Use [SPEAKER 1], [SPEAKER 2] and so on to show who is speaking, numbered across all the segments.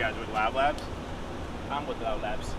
[SPEAKER 1] guys with Lab Labs?
[SPEAKER 2] I'm with Lab Labs.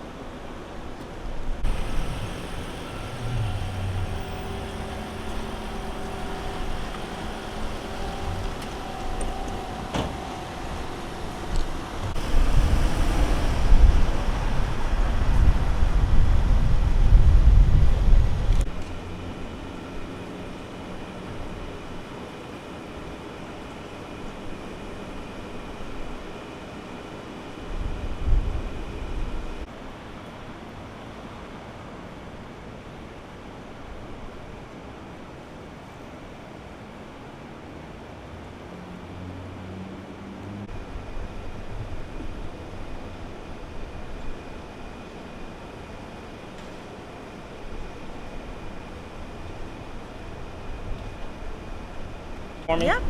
[SPEAKER 2] For me?
[SPEAKER 3] Yep.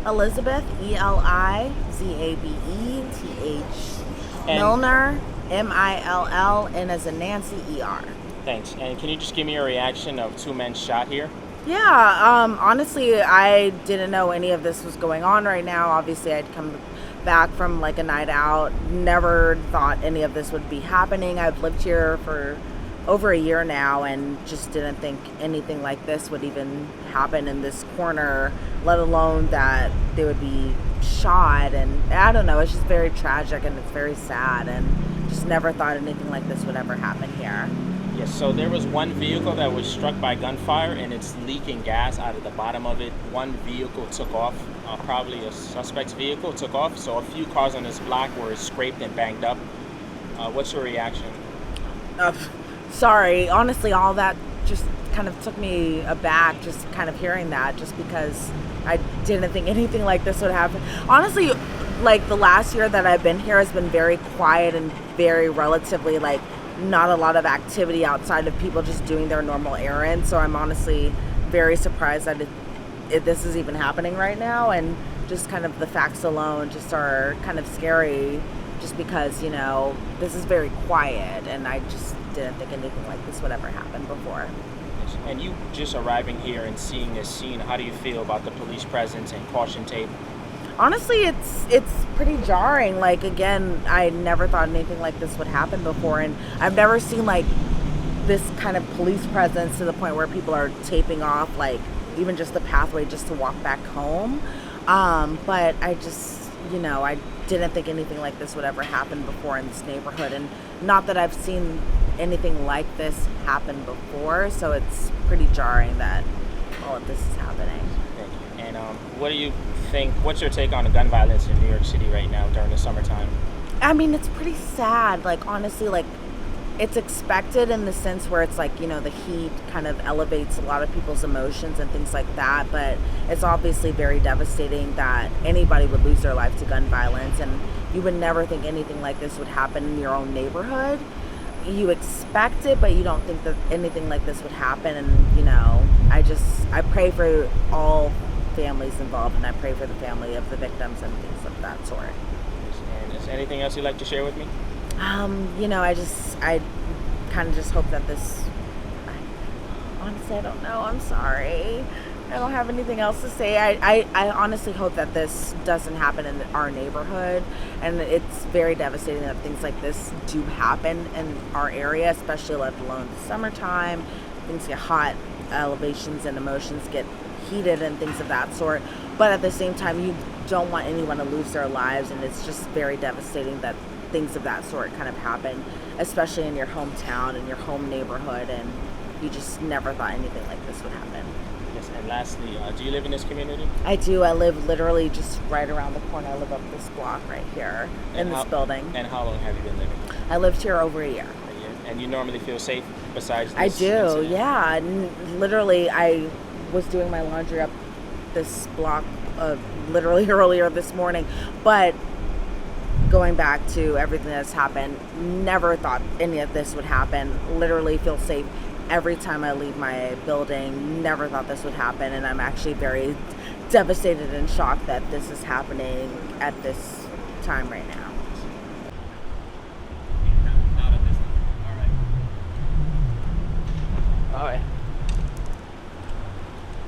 [SPEAKER 3] Elizabeth, Elizabeth, Milner, Mill, N as in Nancy, ER.
[SPEAKER 2] Thanks. And can you just give me a reaction of 2 men shot here?
[SPEAKER 3] Yeah, honestly, I didn't know any of this was going on right now. Obviously, I'd come back from like a night out. Never thought any of this would be happening. I've lived here for over a year now and just didn't think anything like this would even happen in this corner, let alone that they would be shot. And I don't know, it's just very tragic and it's very sad, and just never thought anything like this would ever happen here.
[SPEAKER 2] Yes, so there was one vehicle that was struck by gunfire and it's leaking gas out of the bottom of it. One vehicle took off, probably a suspect's vehicle took off, so a few cars on this block were scraped and banged up. What's your reaction?
[SPEAKER 3] Sorry, honestly, all that just kind of took me aback, just kind of hearing that, just because I didn't think anything like this would happen. Honestly, like the last year that I've been here has been very quiet and very relatively like not a lot of activity outside of people just doing their normal errands. So I'm honestly very surprised that this is even happening right now, and just kind of the facts alone just are kind of scary, just because, you know, this is very quiet and I just didn't think anything like this would ever happen before.
[SPEAKER 2] And you just arriving here and seeing this scene, how do you feel about the police presence and caution tape?
[SPEAKER 3] Honestly, it's pretty jarring. Like, again, I never thought anything like this would happen before, and I've never seen like this kind of police presence to the point where people are taping off like even just the pathway just to walk back home. But I just, you know, I didn't think anything like this would ever happen before in this neighborhood, and not that I've seen anything like this happen before, so it's pretty jarring that all of this is happening.
[SPEAKER 2] Thank you. And what do you think, what's your take on the gun violence in New York City right now during the summertime?
[SPEAKER 3] I mean, it's pretty sad. Like, honestly, like, it's expected in the sense where it's like, you know, the heat kind of elevates a lot of people's emotions and things like that, but it's obviously very devastating that anybody would lose their life to gun violence, and you would never think anything like this would happen in your own neighborhood. You expect it, but you don't think that anything like this would happen. And, you know, I pray for all families involved, and I pray for the family of the victims and things of that sort.
[SPEAKER 2] And is there anything else you'd like to share with me?
[SPEAKER 3] You know, I kind of just hope that this, honestly, I don't know. I'm sorry. I don't have anything else to say. I honestly hope that this doesn't happen in our neighborhood, and it's very devastating that things like this do happen in our area, especially let alone the summertime. Things get hot, elevations and emotions get heated and things of that sort. But at the same time, you don't want anyone to lose their lives, and it's just very devastating that things of that sort kind of happen, especially in your hometown and your home neighborhood, and you just never thought anything like this would happen.
[SPEAKER 2] Yes, and lastly, do you live in this community?
[SPEAKER 3] I do. I live literally just right around the corner. I live up this block right here in this building.
[SPEAKER 2] And how long have you been living?
[SPEAKER 3] I lived here over a year.
[SPEAKER 2] A year. And you normally feel safe besides this
[SPEAKER 3] I do,
[SPEAKER 2] incident?
[SPEAKER 3] yeah. Literally, I was doing my laundry up this block literally earlier this morning, but going back to everything that's happened, never thought any of this would happen. Literally feel safe every time I leave my building. Never thought this would happen, and I'm actually very devastated and shocked that this is happening at this time right now.
[SPEAKER 2] All right.